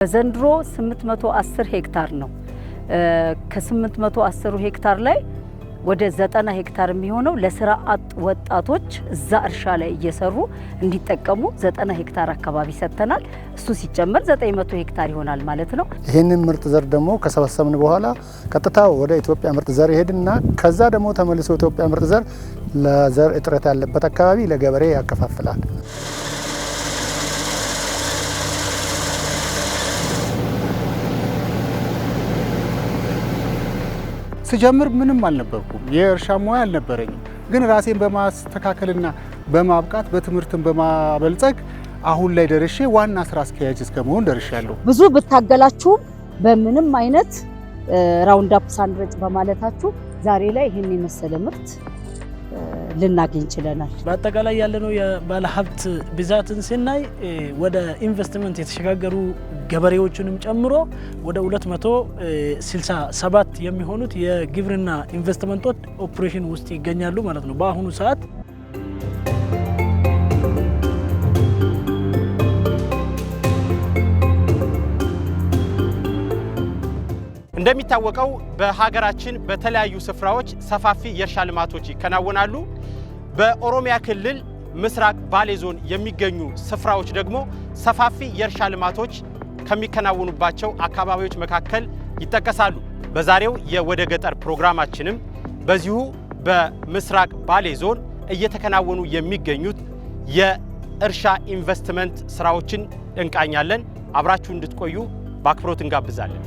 ዘንድሮ 810 ሄክታር ነው። ከ810 ሄክታር ላይ ወደ 90 ሄክታር የሚሆነው ለስራ አጥ ወጣቶች እዛ እርሻ ላይ እየሰሩ እንዲጠቀሙ 90 ሄክታር አካባቢ ሰጥተናል። እሱ ሲጨመር 900 ሄክታር ይሆናል ማለት ነው። ይሄንን ምርጥ ዘር ደግሞ ከሰበሰብን በኋላ ቀጥታ ወደ ኢትዮጵያ ምርጥ ዘር ይሄድና ከዛ ደግሞ ተመልሶ ኢትዮጵያ ምርጥ ዘር ለዘር እጥረት ያለበት አካባቢ ለገበሬ ያከፋፍላል። ስጀምር ምንም አልነበርኩም። የእርሻ ሙያ አልነበረኝም። ግን ራሴን በማስተካከልና በማብቃት በትምህርትን በማበልጸግ አሁን ላይ ደርሼ ዋና ስራ አስኪያጅ እስከመሆን ደርሻለሁ። ብዙ ብታገላችሁ በምንም አይነት ራውንድ አፕ ሳንረጭ በማለታችሁ ዛሬ ላይ ይሄን የመሰለ ምርት ልናገኝ ችለናል። በአጠቃላይ ያለነው የባለሀብት ብዛትን ስናይ ወደ ኢንቨስትመንት የተሸጋገሩ ገበሬዎችንም ጨምሮ ወደ 267 የሚሆኑት የግብርና ኢንቨስትመንቶች ኦፕሬሽን ውስጥ ይገኛሉ ማለት ነው በአሁኑ ሰዓት። እንደሚታወቀው በሀገራችን በተለያዩ ስፍራዎች ሰፋፊ የእርሻ ልማቶች ይከናወናሉ። በኦሮሚያ ክልል ምስራቅ ባሌ ዞን የሚገኙ ስፍራዎች ደግሞ ሰፋፊ የእርሻ ልማቶች ከሚከናወኑባቸው አካባቢዎች መካከል ይጠቀሳሉ። በዛሬው የወደ ገጠር ፕሮግራማችንም በዚሁ በምስራቅ ባሌ ዞን እየተከናወኑ የሚገኙት የእርሻ ኢንቨስትመንት ስራዎችን እንቃኛለን። አብራችሁ እንድትቆዩ በአክብሮት እንጋብዛለን።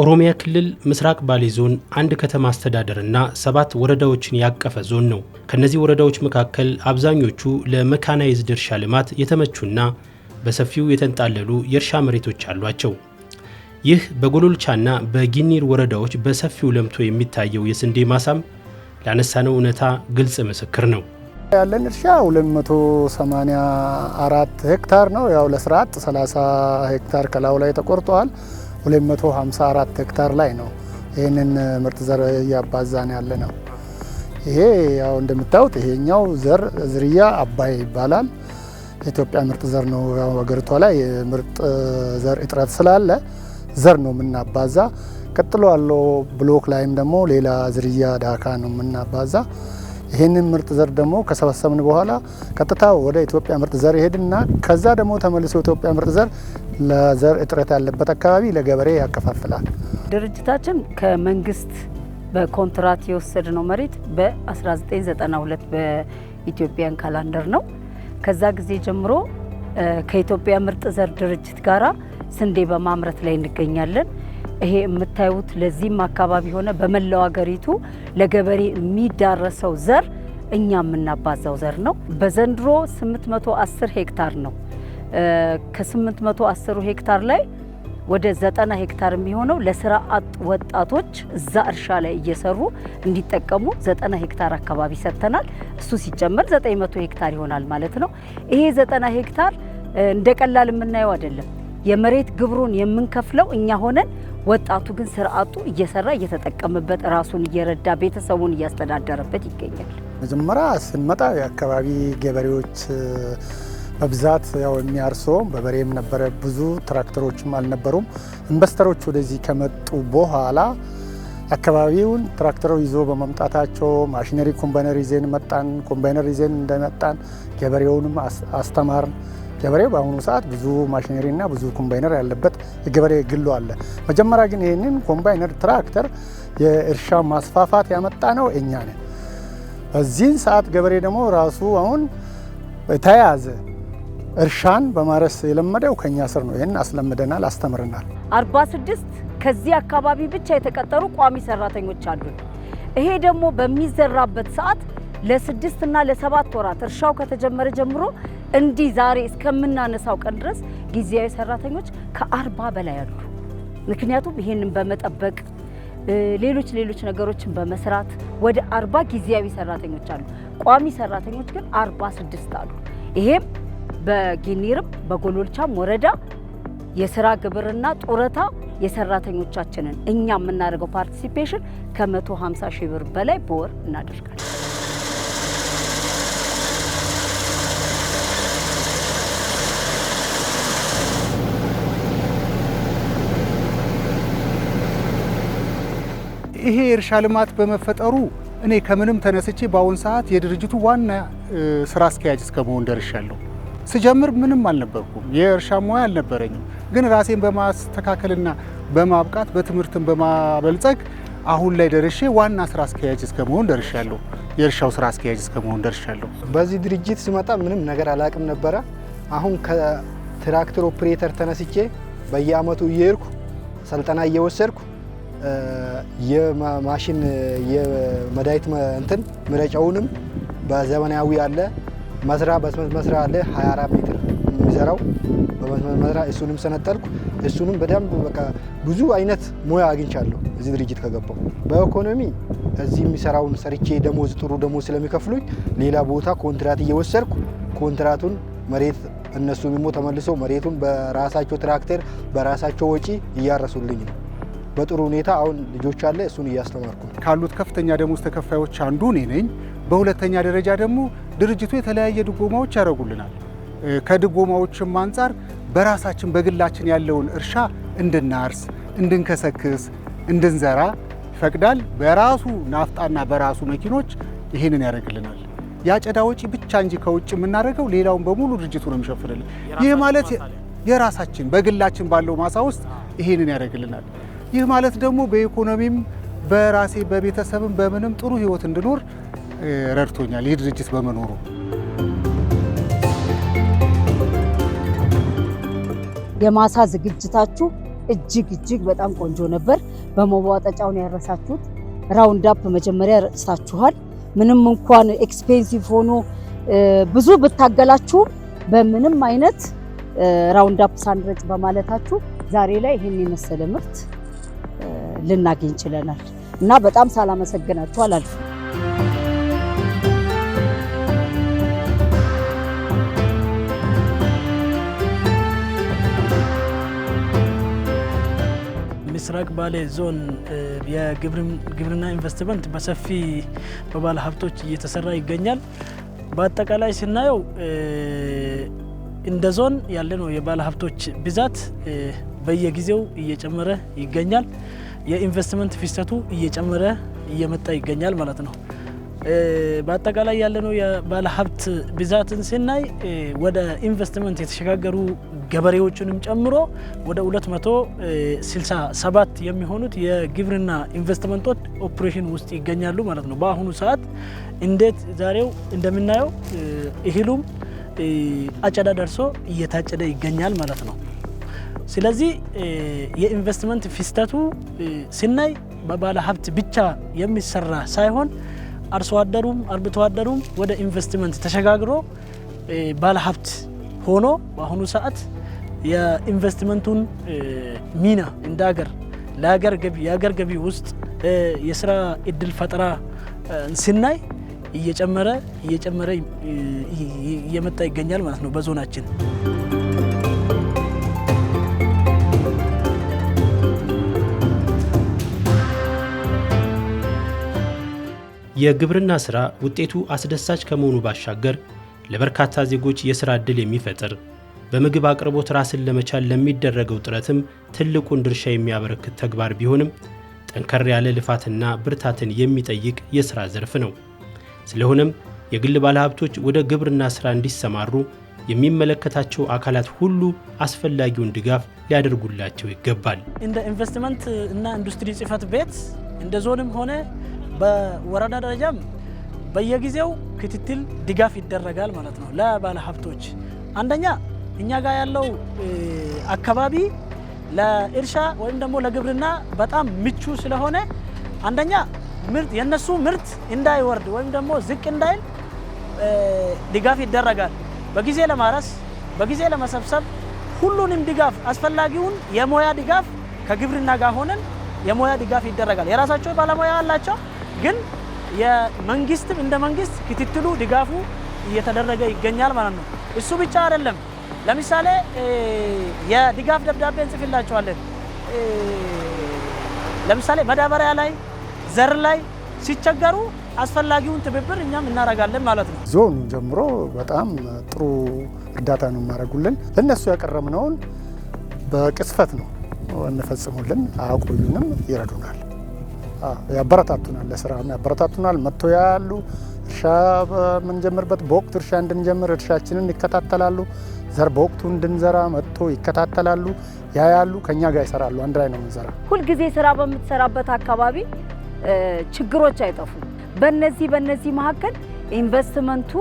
ኦሮሚያ ክልል ምስራቅ ባሌ ዞን አንድ ከተማ አስተዳደርና 7 ወረዳዎችን ያቀፈ ዞን ነው። ከነዚህ ወረዳዎች መካከል አብዛኞቹ ለመካናይዝድ እርሻ ልማት የተመቹና በሰፊው የተንጣለሉ የእርሻ መሬቶች አሏቸው። ይህ በጎሎልቻና በጊኒር ወረዳዎች በሰፊው ለምቶ የሚታየው የስንዴ ማሳም ላነሳነው እውነታ ግልጽ ምስክር ነው። ያለን እርሻ 284 ሄክታር ነው። ያው ለስራ አጥ 30 ሄክታር ከላዩ ላይ ተቆርጧል። 254 ሄክታር ላይ ነው ይሄንን ምርጥ ዘር እያባዛን ያለ ነው። ይሄ ያው እንደምታዩት ይሄኛው ዘር ዝርያ አባይ ይባላል። የኢትዮጵያ ምርጥ ዘር ነው። ያው ሀገሪቷ ላይ ምርጥ ዘር እጥረት ስላለ ዘር ነው የምናባዛ። ቀጥሎ ያለው ብሎክ ላይም ደግሞ ሌላ ዝርያ ዳካ ነው የምናባዛ። ይሄንን ምርጥ ዘር ደግሞ ከሰበሰብን በኋላ ቀጥታ ወደ ኢትዮጵያ ምርጥ ዘር ይሄድና ከዛ ደግሞ ተመልሶ ኢትዮጵያ ምርጥ ዘር ለዘር እጥረት ያለበት አካባቢ ለገበሬ ያከፋፍላል። ድርጅታችን ከመንግስት በኮንትራት የወሰድነው መሬት በ1992 በኢትዮጵያን ካላንደር ነው። ከዛ ጊዜ ጀምሮ ከኢትዮጵያ ምርጥ ዘር ድርጅት ጋራ ስንዴ በማምረት ላይ እንገኛለን። ይሄ የምታዩት ለዚህም አካባቢ ሆነ በመላው ሀገሪቱ ለገበሬ የሚዳረሰው ዘር እኛ የምናባዛው ዘር ነው። በዘንድሮ 810 ሄክታር ነው። ከ810 ሄክታር ላይ ወደ 90 ሄክታር የሚሆነው ለስራ አጥ ወጣቶች እዛ እርሻ ላይ እየሰሩ እንዲጠቀሙ 90 ሄክታር አካባቢ ሰጥተናል። እሱ ሲጨመር 900 ሄክታር ይሆናል ማለት ነው። ይሄ 90 ሄክታር እንደ ቀላል የምናየው አይደለም። የመሬት ግብሩን የምንከፍለው እኛ ሆነን ወጣቱ ግን ስራ አጡ እየሰራ እየተጠቀመበት ራሱን እየረዳ ቤተሰቡን እያስተዳደረበት ይገኛል። መጀመሪያ ስንመጣ የአካባቢ ገበሬዎች በብዛት ያው የሚያርሰው በበሬም ነበረ። ብዙ ትራክተሮችም አልነበሩም። ኢንቨስተሮች ወደዚህ ከመጡ በኋላ አካባቢውን ትራክተሮች ይዞ በመምጣታቸው ማሽነሪ ኮምባይነር ይዘን መጣን። ኮምባይነር ይዘን እንደመጣን ገበሬውንም አስተማርን። ገበሬው በአሁኑ ሰዓት ብዙ ማሽነሪ እና ብዙ ኮምባይነር ያለበት የገበሬ ግሎ አለ። መጀመሪያ ግን ይህንን ኮምባይነር ትራክተር የእርሻ ማስፋፋት ያመጣ ነው እኛ ነን። በዚህን ሰዓት ገበሬ ደግሞ ራሱ አሁን ተያዘ እርሻን በማረስ የለመደው ከኛ ስር ነው። ይህን አስለምደናል፣ አስተምረናል። 46 ከዚህ አካባቢ ብቻ የተቀጠሩ ቋሚ ሰራተኞች አሉ። ይሄ ደግሞ በሚዘራበት ሰዓት ለ6 እና ለ7 ወራት እርሻው ከተጀመረ ጀምሮ እንዲህ ዛሬ እስከምናነሳው ቀን ድረስ ጊዜያዊ ሰራተኞች ከ40 በላይ አሉ። ምክንያቱም ይሄንን በመጠበቅ ሌሎች ነገሮችን በመስራት ወደ 40 ጊዜያዊ ሰራተኞች አሉ። ቋሚ ሰራተኞች ግን 46 አሉ። ይሄም በጊኒርም በጎሎልቻም ወረዳ የስራ ግብርና ጡረታ የሰራተኞቻችንን እኛ የምናደርገው ፓርቲሲፔሽን ከ150 ሺህ ብር በላይ በወር እናደርጋለን። ይሄ የእርሻ ልማት በመፈጠሩ እኔ ከምንም ተነስቼ በአሁን ሰዓት የድርጅቱ ዋና ስራ አስኪያጅ እስከመሆን ደርሻለሁ። ስጀምር ምንም አልነበርኩም፣ የእርሻ ሙያ አልነበረኝም። ግን ራሴን በማስተካከልና በማብቃት በትምህርትን በማበልጸግ አሁን ላይ ደርሼ ዋና ስራ አስኪያጅ እስከመሆን ደርሻለሁ። የእርሻው ስራ አስኪያጅ እስከመሆን ደርሻለሁ። በዚህ ድርጅት ስመጣ ምንም ነገር አላቅም ነበረ። አሁን ከትራክተር ኦፕሬተር ተነስቼ በየአመቱ እየሄድኩ ስልጠና እየወሰድኩ የማሽን የመዳይት እንትን ምረጫውንም በዘመናዊ አለ መስራ በመስመር አለ 24 ሜትር የሚሰራው በመስመር መስራ እሱንም ሰነጠልኩ። እሱንም በደንብ በቃ ብዙ አይነት ሙያ አግኝቻለሁ እዚህ ድርጅት ከገባው። በኢኮኖሚ እዚህ የሚሰራውን ሰርቼ ደሞዝ ጥሩ ደሞዝ ስለሚከፍሉኝ ሌላ ቦታ ኮንትራት እየወሰድኩ ኮንትራቱን መሬት እነሱ ደግሞ ተመልሰው መሬቱን በራሳቸው ትራክተር በራሳቸው ወጪ እያረሱልኝ ነው። በጥሩ ሁኔታ አሁን ልጆች አለ እሱን እያስተማርኩ ነው። ካሉት ከፍተኛ ደሞዝ ተከፋዮች አንዱ እኔ ነኝ። በሁለተኛ ደረጃ ደግሞ ድርጅቱ የተለያየ ድጎማዎች ያደርጉልናል። ከድጎማዎችም አንጻር በራሳችን በግላችን ያለውን እርሻ እንድናርስ፣ እንድንከሰክስ፣ እንድንዘራ ይፈቅዳል። በራሱ ናፍጣና በራሱ መኪኖች ይህንን ያደርግልናል። የአጨዳ ወጪ ብቻ እንጂ ከውጭ የምናደርገው ሌላውን በሙሉ ድርጅቱ ነው የሚሸፍንልን። ይህ ማለት የራሳችን በግላችን ባለው ማሳ ውስጥ ይህንን ያደርግልናል። ይህ ማለት ደግሞ በኢኮኖሚም በራሴ በቤተሰብም በምንም ጥሩ ህይወት እንድኖር ረድቶኛል ይህ ድርጅት በመኖሩ። የማሳ ዝግጅታችሁ እጅግ በጣም ቆንጆ ነበር። በመዋጠጫውን ያረሳችሁት ራውንድ አፕ መጀመሪያ ረስታችኋል። ምንም እንኳን ኤክስፔንሲቭ ሆኖ ብዙ ብታገላችሁ በምንም አይነት ራውንድ አፕ ሳንረጭ በማለታችሁ ዛሬ ላይ ይህን የመሰለ ምርት ልናገኝ ችለናል እና በጣም ሳላመሰግናችሁ አላልፍም። ምስራቅ ባሌ ዞን የግብርና ኢንቨስትመንት በሰፊ በባለ ሀብቶች እየተሰራ ይገኛል። በአጠቃላይ ስናየው እንደ ዞን ያለነው የባለ ሀብቶች ብዛት በየጊዜው እየጨመረ ይገኛል። የኢንቨስትመንት ፍሰቱ እየጨመረ እየመጣ ይገኛል ማለት ነው። በአጠቃላይ ያለነው የባለ ሀብት ብዛትን ስናይ ወደ ኢንቨስትመንት የተሸጋገሩ ገበሬዎችንም ጨምሮ ወደ 267 የሚሆኑት የግብርና ኢንቨስትመንቶች ኦፕሬሽን ውስጥ ይገኛሉ ማለት ነው። በአሁኑ ሰዓት እንዴት ዛሬው እንደምናየው እህሉም አጨዳ ደርሶ እየታጨደ ይገኛል ማለት ነው። ስለዚህ የኢንቨስትመንት ፍሰቱ ስናይ በባለ ሀብት ብቻ የሚሰራ ሳይሆን አርሶ አደሩም አርብቶ አደሩም ወደ ኢንቨስትመንት ተሸጋግሮ ባለ ሀብት ሆኖ በአሁኑ ሰዓት የኢንቨስትመንቱን ሚና እንደ የሀገር ገቢ ውስጥ የስራ እድል ፈጠራ ስናይ እየጨመረ እየመጣ ይገኛል ማለት ነው በዞናችን። የግብርና ስራ ውጤቱ አስደሳች ከመሆኑ ባሻገር ለበርካታ ዜጎች የስራ ዕድል የሚፈጥር በምግብ አቅርቦት ራስን ለመቻል ለሚደረገው ጥረትም ትልቁን ድርሻ የሚያበረክት ተግባር ቢሆንም ጠንከር ያለ ልፋትና ብርታትን የሚጠይቅ የስራ ዘርፍ ነው። ስለሆነም የግል ባለሀብቶች ወደ ግብርና ስራ እንዲሰማሩ የሚመለከታቸው አካላት ሁሉ አስፈላጊውን ድጋፍ ሊያደርጉላቸው ይገባል። እንደ ኢንቨስትመንት እና ኢንዱስትሪ ጽሕፈት ቤት እንደ ዞንም ሆነ በወረዳ ደረጃም በየጊዜው ክትትል ድጋፍ ይደረጋል ማለት ነው ለባለ ሀብቶች። አንደኛ እኛ ጋር ያለው አካባቢ ለእርሻ ወይም ደግሞ ለግብርና በጣም ምቹ ስለሆነ አንደኛ የነሱ ምርት እንዳይወርድ ወይም ደግሞ ዝቅ እንዳይል ድጋፍ ይደረጋል። በጊዜ ለማረስ በጊዜ ለመሰብሰብ ሁሉንም ድጋፍ አስፈላጊውን የሞያ ድጋፍ ከግብርና ጋር ሆነን የሞያ ድጋፍ ይደረጋል። የራሳቸው ባለሙያ አላቸው፣ ግን የመንግስትም እንደ መንግስት ክትትሉ ድጋፉ እየተደረገ ይገኛል ማለት ነው። እሱ ብቻ አይደለም። ለምሳሌ የድጋፍ ደብዳቤ እንጽፍላቸዋለን። ለምሳሌ ማዳበሪያ ላይ ዘር ላይ ሲቸገሩ አስፈላጊውን ትብብር እኛም እናደርጋለን ማለት ነው። ዞኑ ጀምሮ በጣም ጥሩ እርዳታ ነው የሚያደርጉልን። ለእነሱ ያቀረብነውን በቅጽበት ነው እንፈጽሙልን፣ አያቆዩንም፣ ይረዱናል፣ ያበረታቱናል፣ ለስራ ያበረታቱናል። መጥቶ ያሉ እርሻ በምንጀምርበት በወቅቱ እርሻ እንድንጀምር እርሻችንን ይከታተላሉ። ዘር በወቅቱ እንድንዘራ መጥቶ ይከታተላሉ፣ ያያሉ፣ ከኛ ጋር ይሰራሉ። አንድ ላይ ነው የምንሰራ። ሁልጊዜ ስራ በምትሰራበት አካባቢ ችግሮች አይጠፉም። በነዚህ መካከል ኢንቨስትመንቱ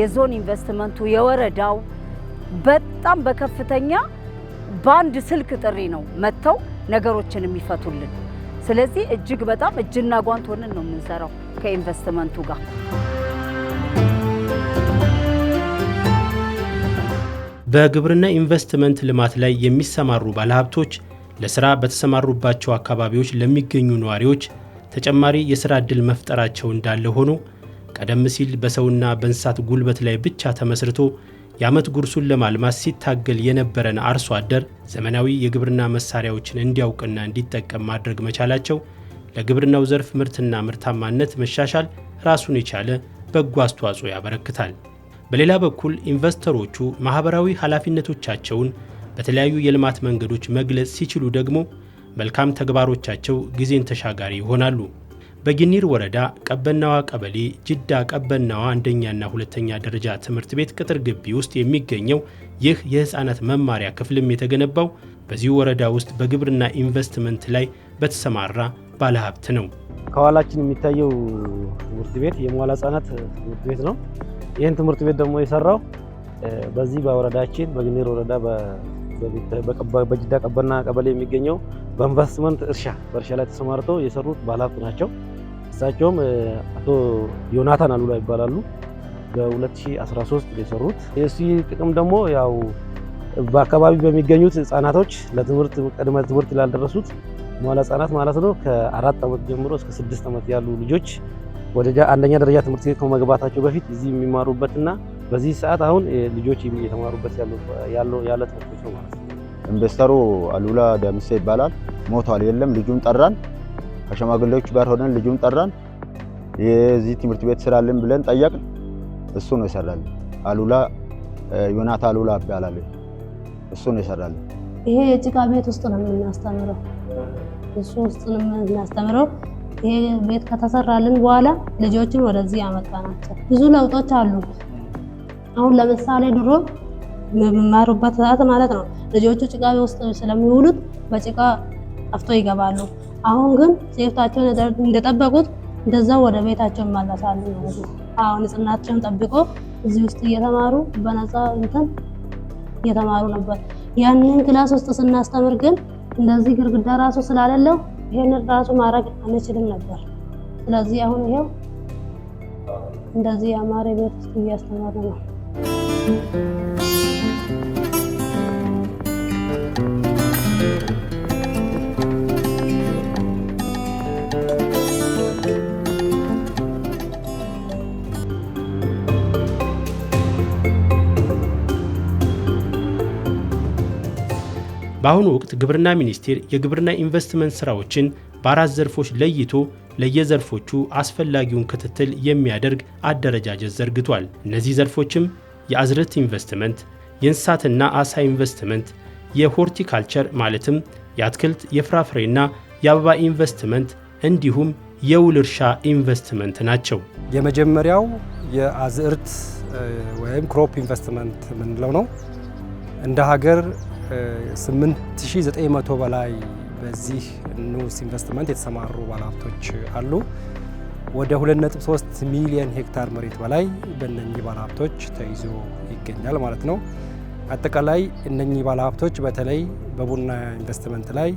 የዞን ኢንቨስትመንቱ የወረዳው በጣም በከፍተኛ በአንድ ስልክ ጥሪ ነው መጥተው ነገሮችን የሚፈቱልን። ስለዚህ እጅግ በጣም እጅና ጓንት ሆነን ነው የምንሰራው ከኢንቨስትመንቱ ጋር። በግብርና ኢንቨስትመንት ልማት ላይ የሚሰማሩ ባለሀብቶች ለስራ በተሰማሩባቸው አካባቢዎች ለሚገኙ ነዋሪዎች ተጨማሪ የስራ ዕድል መፍጠራቸው እንዳለ ሆኖ ቀደም ሲል በሰውና በእንስሳት ጉልበት ላይ ብቻ ተመስርቶ የዓመት ጉርሱን ለማልማት ሲታገል የነበረን አርሶ አደር ዘመናዊ የግብርና መሳሪያዎችን እንዲያውቅና እንዲጠቀም ማድረግ መቻላቸው ለግብርናው ዘርፍ ምርትና ምርታማነት መሻሻል ራሱን የቻለ በጎ አስተዋጽኦ ያበረክታል። በሌላ በኩል ኢንቨስተሮቹ ማህበራዊ ኃላፊነቶቻቸውን በተለያዩ የልማት መንገዶች መግለጽ ሲችሉ ደግሞ መልካም ተግባሮቻቸው ጊዜን ተሻጋሪ ይሆናሉ። በጊኒር ወረዳ ቀበናዋ ቀበሌ ጅዳ ቀበናዋ አንደኛና ሁለተኛ ደረጃ ትምህርት ቤት ቅጥር ግቢ ውስጥ የሚገኘው ይህ የህፃናት መማሪያ ክፍልም የተገነባው በዚህ ወረዳ ውስጥ በግብርና ኢንቨስትመንት ላይ በተሰማራ ባለሀብት ነው። ከኋላችን የሚታየው ትምህርት ቤት የመዋዕለ ህፃናት ትምህርት ቤት ነው። ይህን ትምህርት ቤት ደግሞ የሰራው በዚህ በወረዳችን በጊኒር ወረዳ በጅዳ ቀበና ቀበሌ የሚገኘው በኢንቨስትመንት በእርሻ ላይ ተሰማርተው የሰሩት ባለሀብት ናቸው። እሳቸውም አቶ ዮናታን አሉላ ይባላሉ። በ2013 የሰሩት የዚህ ጥቅም ደግሞ ያው በአካባቢ በሚገኙት ህፃናቶች ለትምህርት ቅድመ ትምህርት ላልደረሱት መዋዕለ ህፃናት ማለት ነው ከ4 ዓመት ጀምሮ እስከ 6 ዓመት ያሉ ልጆች ወደ አንደኛ ደረጃ ትምህርት ቤት ከመግባታቸው በፊት እዚህ የሚማሩበትና በዚህ ሰዓት አሁን ልጆች እየተማሩበት ያለ ትምህርት ቤት ነው ማለት ነው። ኢንቨስተሩ አሉላ ዳሚሴ ይባላል። ሞቷል፣ የለም። ልጁን ጠራን፣ ከሸማግሌዎች ጋር ሆነን ልጁን ጠራን። የዚህ ትምህርት ቤት ስራልን ብለን ጠየቅን። እሱ ነው ይሰራል። አሉላ ዮናታ አሉላ ይባላል። እሱ ነው ይሰራል። ይሄ የጭቃ ቤት ውስጥ ነው የምናስተምረው። እሱ ውስጥ ነው የምናስተምረው። ይሄ ቤት ከተሰራልን በኋላ ልጆችን ወደዚህ ያመጣናቸው ብዙ ለውጦች አሉ። አሁን ለምሳሌ ድሮ በመማሩበት ሰዓት ማለት ነው ልጆቹ ጭቃ ውስጥ ስለሚውሉት በጭቃ ጠፍቶ ይገባሉ። አሁን ግን ሴፍታቸውን እንደጠበቁት እንደዛው ወደ ቤታቸው ይመለሳሉ ማለት ነው። አሁን ንጽህናቸውን ጠብቆ እዚህ ውስጥ እየተማሩ በነፃ እየተማሩ ነበር። ያንን ክላስ ውስጥ ስናስተምር ግን እንደዚህ ግድግዳ ራሱ ስላሌለው ይሄንን ራሱ ማድረግ አንችልም ነበር። ስለዚህ አሁን ይሄው እንደዚህ ያማረ ቤት ውስጥ እያስተማሩ ነው። በአሁኑ ወቅት ግብርና ሚኒስቴር የግብርና ኢንቨስትመንት ስራዎችን በአራት ዘርፎች ለይቶ ለየዘርፎቹ አስፈላጊውን ክትትል የሚያደርግ አደረጃጀት ዘርግቷል። እነዚህ ዘርፎችም የአዝርዕት ኢንቨስትመንት፣ የእንስሳትና አሳ ኢንቨስትመንት፣ የሆርቲካልቸር ማለትም የአትክልት የፍራፍሬና የአበባ ኢንቨስትመንት እንዲሁም የውል እርሻ ኢንቨስትመንት ናቸው። የመጀመሪያው የአዝርዕት ወይም ክሮፕ ኢንቨስትመንት የምንለው ነው። እንደ ሀገር 8900 በላይ በዚህ ንዑስ ኢንቨስትመንት የተሰማሩ ባለሀብቶች አሉ። ወደ 2.3 ሚሊዮን ሄክታር መሬት በላይ በእነኚህ ባለሀብቶች ተይዞ ይገኛል ማለት ነው። አጠቃላይ እነኚህ ባለሀብቶች በተለይ በቡና ኢንቨስትመንት ላይ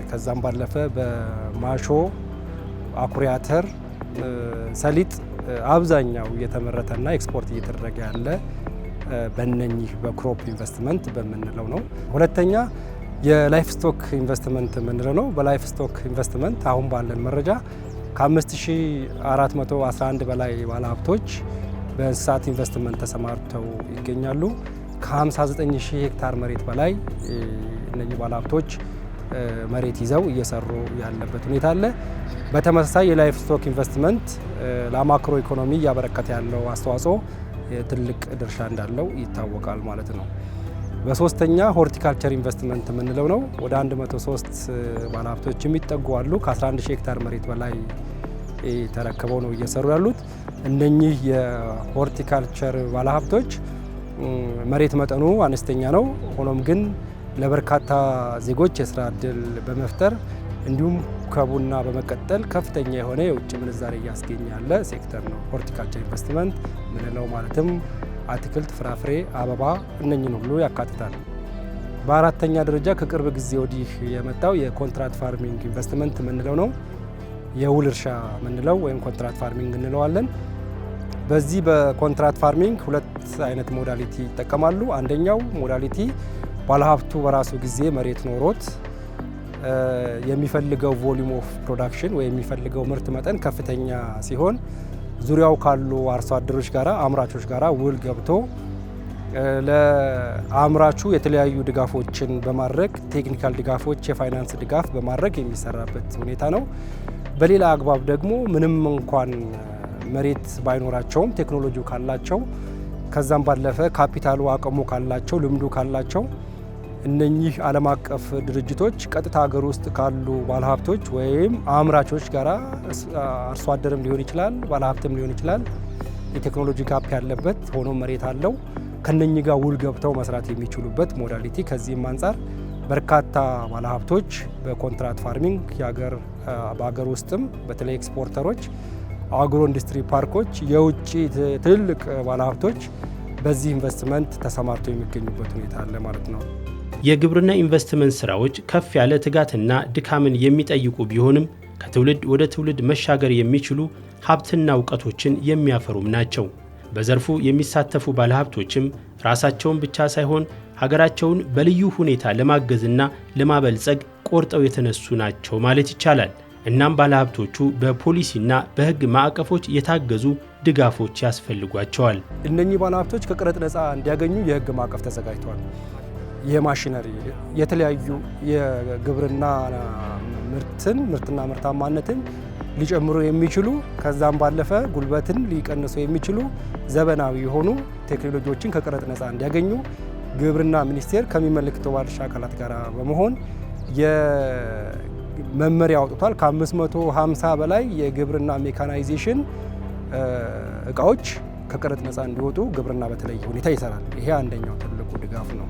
ከዛም ባለፈ በማሾ፣ አኩሪ አተር፣ ሰሊጥ አብዛኛው እየተመረተና ኤክስፖርት እየተደረገ ያለ በእነኚህ በክሮፕ ኢንቨስትመንት በምንለው ነው። ሁለተኛ የላይፍ ስቶክ ኢንቨስትመንት የምንለው ነው። በላይፍ ስቶክ ኢንቨስትመንት አሁን ባለን መረጃ ከ5411 በላይ ባለሀብቶች በእንስሳት ኢንቨስትመንት ተሰማርተው ይገኛሉ። ከ59000 ሄክታር መሬት በላይ እነኚህ ባለሀብቶች መሬት ይዘው እየሰሩ ያለበት ሁኔታ አለ። በተመሳሳይ የላይፍ ስቶክ ኢንቨስትመንት ለማክሮ ኢኮኖሚ እያበረከተ ያለው አስተዋጽኦ ትልቅ ድርሻ እንዳለው ይታወቃል ማለት ነው። በሶስተኛ ሆርቲካልቸር ኢንቨስትመንት የምንለው ነው። ወደ 103 ባለሀብቶች የሚጠጉ አሉ። ከ11000 ሄክታር መሬት በላይ ተረክበው ነው እየሰሩ ያሉት። እነኚህ የሆርቲካልቸር ባለሀብቶች መሬት መጠኑ አነስተኛ ነው። ሆኖም ግን ለበርካታ ዜጎች የስራ እድል በመፍጠር እንዲሁም ከቡና በመቀጠል ከፍተኛ የሆነ የውጭ ምንዛሬ እያስገኘ ያለ ሴክተር ነው ሆርቲካልቸር ኢንቨስትመንት ምንለው። ማለትም አትክልት፣ ፍራፍሬ፣ አበባ እነኝን ሁሉ ያካትታል። በአራተኛ ደረጃ ከቅርብ ጊዜ ወዲህ የመጣው የኮንትራክት ፋርሚንግ ኢንቨስትመንት ምንለው ነው። የውል እርሻ ምንለው ወይም ኮንትራክት ፋርሚንግ እንለዋለን። በዚህ በኮንትራክት ፋርሚንግ ሁለት አይነት ሞዳሊቲ ይጠቀማሉ። አንደኛው ሞዳሊቲ ባለሀብቱ በራሱ ጊዜ መሬት ኖሮት የሚፈልገው ቮሊዩም ኦፍ ፕሮዳክሽን ወይም የሚፈልገው ምርት መጠን ከፍተኛ ሲሆን ዙሪያው ካሉ አርሶ አደሮች ጋራ አምራቾች ጋራ ውል ገብቶ ለአምራቹ የተለያዩ ድጋፎችን በማድረግ ቴክኒካል ድጋፎች፣ የፋይናንስ ድጋፍ በማድረግ የሚሰራበት ሁኔታ ነው። በሌላ አግባብ ደግሞ ምንም እንኳን መሬት ባይኖራቸውም ቴክኖሎጂው ካላቸው ከዛም ባለፈ ካፒታሉ አቅሙ ካላቸው ልምዱ ካላቸው እነኚህ ዓለም አቀፍ ድርጅቶች ቀጥታ ሀገር ውስጥ ካሉ ባለሀብቶች ወይም አምራቾች ጋራ አርሶ አደርም ሊሆን ይችላል፣ ባለሀብትም ሊሆን ይችላል፣ የቴክኖሎጂ ጋፕ ያለበት ሆኖ መሬት አለው ከነኚህ ጋር ውል ገብተው መስራት የሚችሉበት ሞዳሊቲ። ከዚህም አንጻር በርካታ ባለሀብቶች በኮንትራክት ፋርሚንግ በሀገር ውስጥም በተለይ ኤክስፖርተሮች፣ አግሮ ኢንዱስትሪ ፓርኮች፣ የውጭ ትልልቅ ባለሀብቶች በዚህ ኢንቨስትመንት ተሰማርተው የሚገኙበት ሁኔታ አለ ማለት ነው። የግብርና ኢንቨስትመንት ስራዎች ከፍ ያለ ትጋትና ድካምን የሚጠይቁ ቢሆንም ከትውልድ ወደ ትውልድ መሻገር የሚችሉ ሀብትና እውቀቶችን የሚያፈሩም ናቸው። በዘርፉ የሚሳተፉ ባለሀብቶችም ራሳቸውን ብቻ ሳይሆን ሀገራቸውን በልዩ ሁኔታ ለማገዝና ለማበልጸግ ቆርጠው የተነሱ ናቸው ማለት ይቻላል። እናም ባለሀብቶቹ በፖሊሲና በሕግ ማዕቀፎች የታገዙ ድጋፎች ያስፈልጓቸዋል። እነኚህ ባለሀብቶች ከቀረጥ ነፃ እንዲያገኙ የሕግ ማዕቀፍ ተዘጋጅቷል። የማሽነሪ የተለያዩ የግብርና ምርትና ምርታማነትን ሊጨምሩ የሚችሉ ከዛም ባለፈ ጉልበትን ሊቀንሱ የሚችሉ ዘመናዊ የሆኑ ቴክኖሎጂዎችን ከቀረጥ ነፃ እንዲያገኙ ግብርና ሚኒስቴር ከሚመለከተው ባለድርሻ አካላት ጋር በመሆን መመሪያ አውጥቷል። ከ550 በላይ የግብርና ሜካናይዜሽን እቃዎች ከቀረጥ ነፃ እንዲወጡ ግብርና በተለየ ሁኔታ ይሰራል። ይሄ አንደኛው ትልቁ ድጋፍ ነው።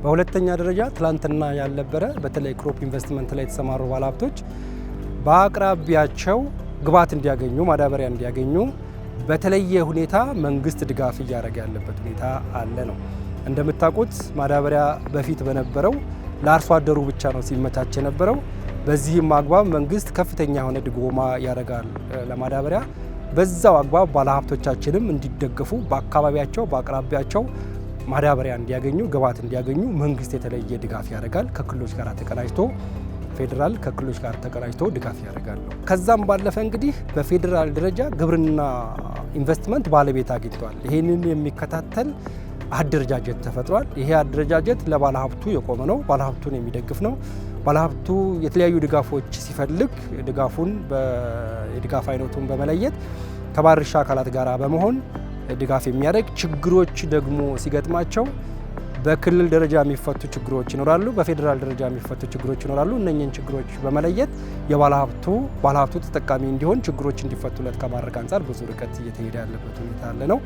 በሁለተኛ ደረጃ ትላንትና ያልነበረ በተለይ ክሮፕ ኢንቨስትመንት ላይ የተሰማሩ ባለሀብቶች በአቅራቢያቸው ግብዓት እንዲያገኙ፣ ማዳበሪያ እንዲያገኙ በተለየ ሁኔታ መንግስት ድጋፍ እያደረገ ያለበት ሁኔታ አለ ነው። እንደምታውቁት ማዳበሪያ በፊት በነበረው ለአርሶ አደሩ ብቻ ነው ሲመቻች የነበረው። በዚህም አግባብ መንግስት ከፍተኛ የሆነ ድጎማ ያደርጋል ለማዳበሪያ። በዛው አግባብ ባለሀብቶቻችንም እንዲደገፉ በአካባቢያቸው በአቅራቢያቸው ማዳበሪያ እንዲያገኙ፣ ግብዓት እንዲያገኙ መንግስት የተለየ ድጋፍ ያደርጋል። ከክልሎች ጋር ተቀናጅቶ ፌዴራል ከክልሎች ጋር ተቀናጅቶ ድጋፍ ያደርጋል። ከዛም ባለፈ እንግዲህ በፌዴራል ደረጃ ግብርና ኢንቨስትመንት ባለቤት አግኝቷል። ይህንን የሚከታተል አደረጃጀት ተፈጥሯል። ይሄ አደረጃጀት ለባለሀብቱ የቆመ ነው፣ ባለሀብቱን የሚደግፍ ነው። ባለሀብቱ የተለያዩ ድጋፎች ሲፈልግ ድጋፉን የድጋፍ አይነቱን በመለየት ከባለድርሻ አካላት ጋር በመሆን ድጋፍ የሚያደርግ፣ ችግሮች ደግሞ ሲገጥማቸው በክልል ደረጃ የሚፈቱ ችግሮች ይኖራሉ፣ በፌዴራል ደረጃ የሚፈቱ ችግሮች ይኖራሉ። እነኚህን ችግሮች በመለየት ባለሀብቱ ተጠቃሚ እንዲሆን ችግሮች እንዲፈቱለት ከማድረግ አንጻር ብዙ ርቀት እየተሄደ ያለበት ሁኔታ ያለ ነው።